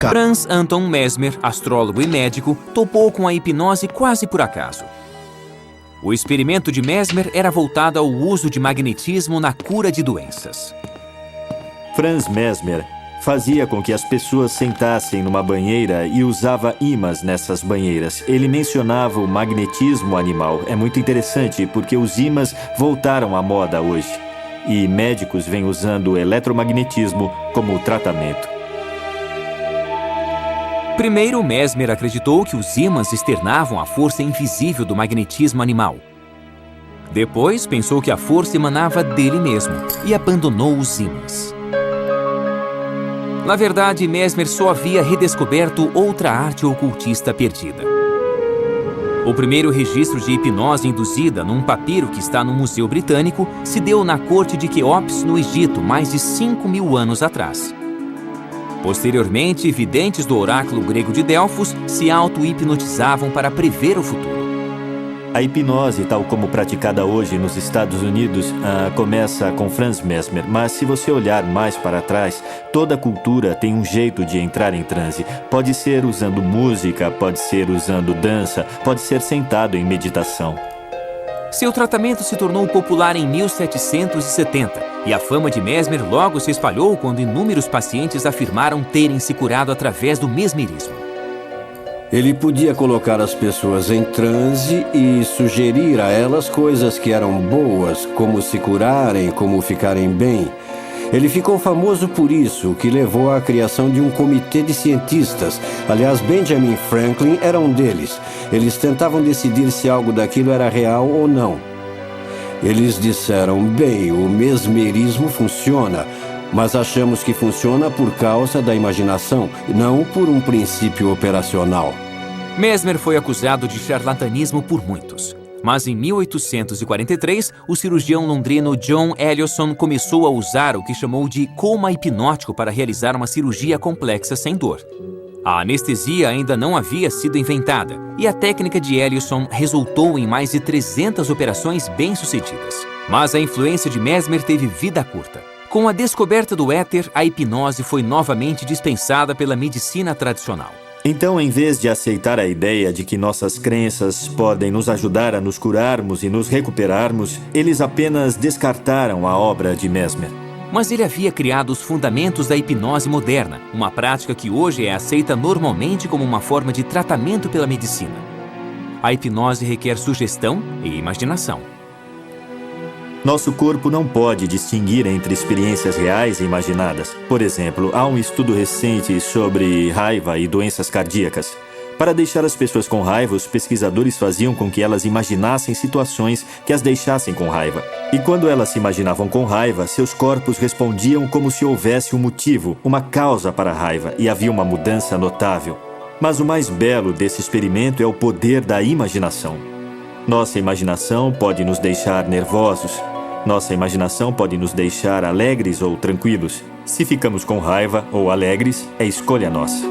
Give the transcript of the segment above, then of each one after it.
Franz Anton Mesmer, astrólogo e médico, topou com a hipnose quase por acaso. O experimento de Mesmer era voltado ao uso de magnetismo na cura de doenças. Franz Mesmer fazia com que as pessoas sentassem numa banheira e usava ímãs nessas banheiras. Ele mencionava o magnetismo animal. É muito interessante porque os ímãs voltaram à moda hoje. E médicos vêm usando o eletromagnetismo como tratamento. Primeiro, Mesmer acreditou que os ímãs externavam a força invisível do magnetismo animal. Depois, pensou que a força emanava dele mesmo e abandonou os ímãs. Na verdade, Mesmer só havia redescoberto outra arte ocultista perdida. O primeiro registro de hipnose induzida num papiro que está no Museu Britânico se deu na corte de Quéops, no Egito, mais de 5.000 anos atrás. Posteriormente, videntes do oráculo grego de Delfos se auto-hipnotizavam para prever o futuro. A hipnose, tal como praticada hoje nos Estados Unidos, começa com Franz Mesmer, mas se você olhar mais para trás, toda cultura tem um jeito de entrar em transe. Pode ser usando música, pode ser usando dança, pode ser sentado em meditação. Seu tratamento se tornou popular em 1770 e a fama de Mesmer logo se espalhou quando inúmeros pacientes afirmaram terem se curado através do mesmerismo. Ele podia colocar as pessoas em transe e sugerir a elas coisas que eram boas, como se curarem, como ficarem bem. Ele ficou famoso por isso, o que levou à criação de um comitê de cientistas. Aliás, Benjamin Franklin era um deles. Eles tentavam decidir se algo daquilo era real ou não. Eles disseram, bem, o mesmerismo funciona, mas achamos que funciona por causa da imaginação, não por um princípio operacional. Mesmer foi acusado de charlatanismo por muitos. Mas em 1843, o cirurgião londrino John Ellison começou a usar o que chamou de coma hipnótico para realizar uma cirurgia complexa sem dor. A anestesia ainda não havia sido inventada e a técnica de Ellison resultou em mais de 300 operações bem-sucedidas. Mas a influência de Mesmer teve vida curta. Com a descoberta do éter, a hipnose foi novamente dispensada pela medicina tradicional. Então, em vez de aceitar a ideia de que nossas crenças podem nos ajudar a nos curarmos e nos recuperarmos, eles apenas descartaram a obra de Mesmer. Mas ele havia criado os fundamentos da hipnose moderna, uma prática que hoje é aceita normalmente como uma forma de tratamento pela medicina. A hipnose requer sugestão e imaginação. Nosso corpo não pode distinguir entre experiências reais e imaginadas. Por exemplo, há um estudo recente sobre raiva e doenças cardíacas. Para deixar as pessoas com raiva, os pesquisadores faziam com que elas imaginassem situações que as deixassem com raiva. E quando elas se imaginavam com raiva, seus corpos respondiam como se houvesse um motivo, uma causa para a raiva, e havia uma mudança notável. Mas o mais belo desse experimento é o poder da imaginação. Nossa imaginação pode nos deixar nervosos. Nossa imaginação pode nos deixar alegres ou tranquilos. Se ficamos com raiva ou alegres, é escolha nossa.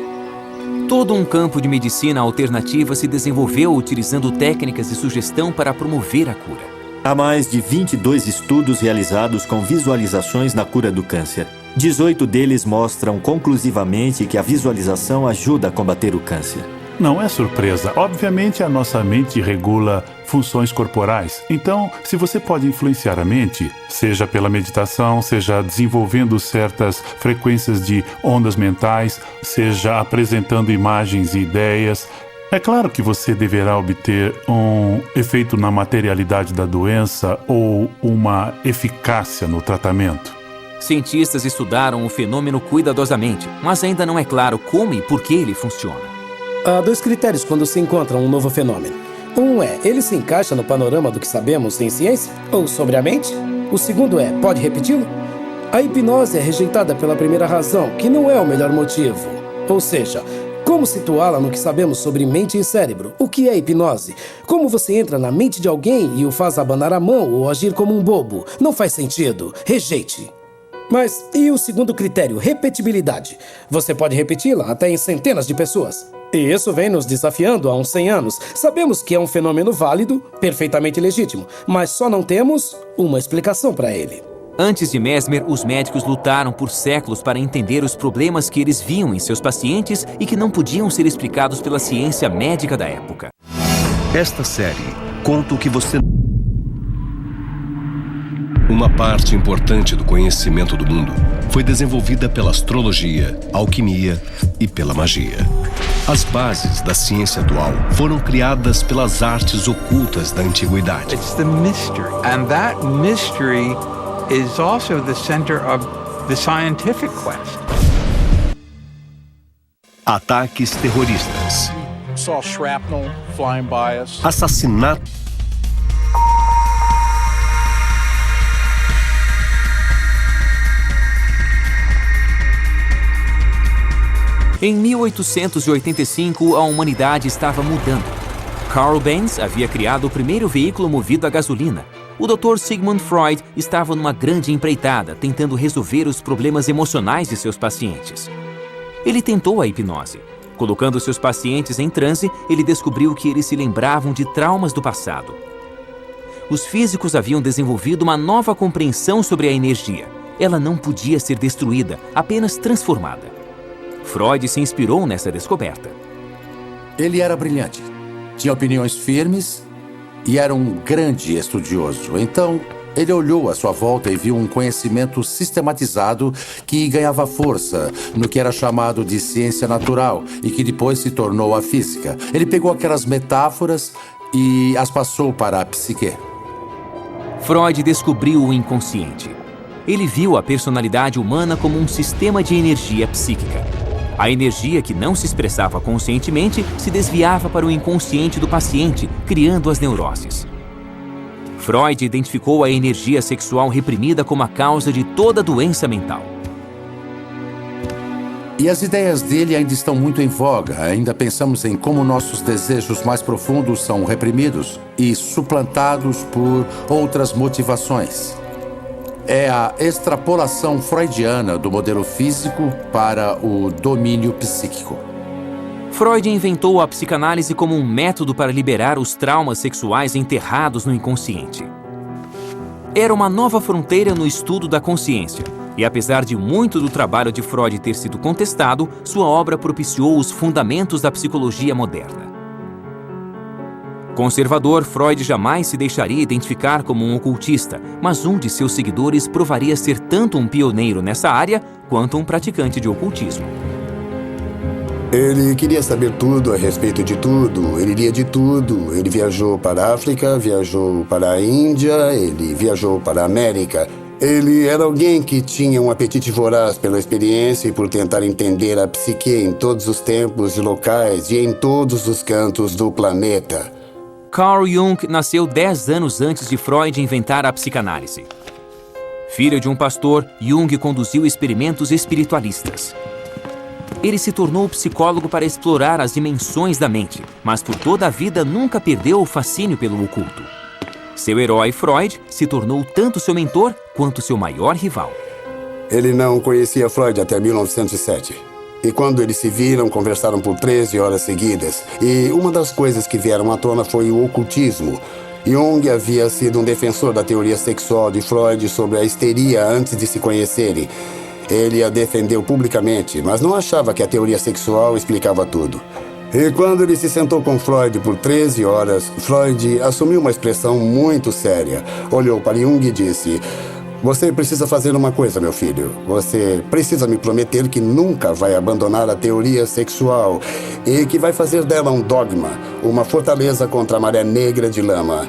Todo um campo de medicina alternativa se desenvolveu utilizando técnicas de sugestão para promover a cura. Há mais de 22 estudos realizados com visualizações na cura do câncer. 18 deles mostram conclusivamente que a visualização ajuda a combater o câncer. Não é surpresa. Obviamente, a nossa mente regula funções corporais. Então, se você pode influenciar a mente, seja pela meditação, seja desenvolvendo certas frequências de ondas mentais, seja apresentando imagens e ideias, é claro que você deverá obter um efeito na materialidade da doença ou uma eficácia no tratamento. Cientistas estudaram o fenômeno cuidadosamente, mas ainda não é claro como e por que ele funciona. Há dois critérios quando se encontra um novo fenômeno. Um é, ele se encaixa no panorama do que sabemos em ciência ou sobre a mente? O segundo é, pode repeti-lo? A hipnose é rejeitada pela primeira razão, que não é o melhor motivo. Ou seja, como situá-la no que sabemos sobre mente e cérebro? O que é hipnose? Como você entra na mente de alguém e o faz abanar a mão ou agir como um bobo? Não faz sentido. Rejeite. Mas e o segundo critério, repetibilidade? Você pode repeti-la até em centenas de pessoas. E isso vem nos desafiando há uns 100 anos. Sabemos que é um fenômeno válido, perfeitamente legítimo, mas só não temos uma explicação para ele. Antes de Mesmer, os médicos lutaram por séculos para entender os problemas que eles viam em seus pacientes e que não podiam ser explicados pela ciência médica da época. Esta série conta o que você... Uma parte importante do conhecimento do mundo foi desenvolvida pela astrologia, alquimia e pela magia. As bases da ciência atual foram criadas pelas artes ocultas da antiguidade. It's the mystery, and that mystery is also the center of the scientific quest. Ataques terroristas. Saw shrapnel flying by us. Assassinatos. Em 1885, a humanidade estava mudando. Carl Benz havia criado o primeiro veículo movido a gasolina. O Dr. Sigmund Freud estava numa grande empreitada, tentando resolver os problemas emocionais de seus pacientes. Ele tentou a hipnose. Colocando seus pacientes em transe, ele descobriu que eles se lembravam de traumas do passado. Os físicos haviam desenvolvido uma nova compreensão sobre a energia. Ela não podia ser destruída, apenas transformada. Freud se inspirou nessa descoberta. Ele era brilhante, tinha opiniões firmes e era um grande estudioso. Então, ele olhou à sua volta e viu um conhecimento sistematizado que ganhava força no que era chamado de ciência natural e que depois se tornou a física. Ele pegou aquelas metáforas e as passou para a psique. Freud descobriu o inconsciente. Ele viu a personalidade humana como um sistema de energia psíquica. A energia que não se expressava conscientemente se desviava para o inconsciente do paciente, criando as neuroses. Freud identificou a energia sexual reprimida como a causa de toda doença mental. E as ideias dele ainda estão muito em voga. Ainda pensamos em como nossos desejos mais profundos são reprimidos e suplantados por outras motivações. É a extrapolação freudiana do modelo físico para o domínio psíquico. Freud inventou a psicanálise como um método para liberar os traumas sexuais enterrados no inconsciente. Era uma nova fronteira no estudo da consciência, e apesar de muito do trabalho de Freud ter sido contestado, sua obra propiciou os fundamentos da psicologia moderna. Conservador, Freud jamais se deixaria identificar como um ocultista, mas um de seus seguidores provaria ser tanto um pioneiro nessa área quanto um praticante de ocultismo. Ele queria saber tudo a respeito de tudo, ele lia de tudo. Ele viajou para a África, viajou para a Índia, ele viajou para a América. Ele era alguém que tinha um apetite voraz pela experiência e por tentar entender a psique em todos os tempos e locais e em todos os cantos do planeta. Carl Jung nasceu 10 anos antes de Freud inventar a psicanálise. Filho de um pastor, Jung conduziu experimentos espiritualistas. Ele se tornou psicólogo para explorar as dimensões da mente, mas por toda a vida nunca perdeu o fascínio pelo oculto. Seu herói, Freud, se tornou tanto seu mentor quanto seu maior rival. Ele não conhecia Freud até 1907. E quando eles se viram, conversaram por 13 horas seguidas. E uma das coisas que vieram à tona foi o ocultismo. Jung havia sido um defensor da teoria sexual de Freud sobre a histeria antes de se conhecerem. Ele a defendeu publicamente, mas não achava que a teoria sexual explicava tudo. E quando ele se sentou com Freud por 13 horas, Freud assumiu uma expressão muito séria. Olhou para Jung e disse: "Você precisa fazer uma coisa, meu filho. Você precisa me prometer que nunca vai abandonar a teoria sexual e que vai fazer dela um dogma, uma fortaleza contra a maré negra de lama."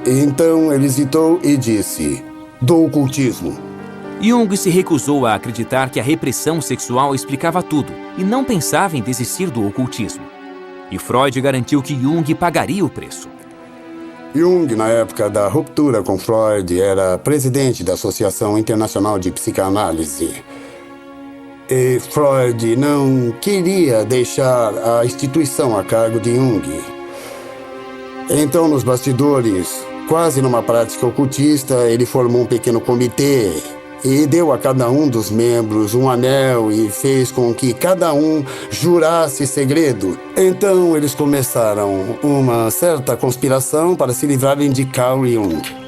Então ele hesitou e disse: "Do ocultismo." Jung se recusou a acreditar que a repressão sexual explicava tudo e não pensava em desistir do ocultismo. E Freud garantiu que Jung pagaria o preço. Jung, na época da ruptura com Freud, era presidente da Associação Internacional de Psicanálise. E Freud não queria deixar a instituição a cargo de Jung. Então, nos bastidores, quase numa prática ocultista, ele formou um pequeno comitê e deu a cada um dos membros um anel e fez com que cada um jurasse segredo. Então eles começaram uma certa conspiração para se livrarem de Carl Jung.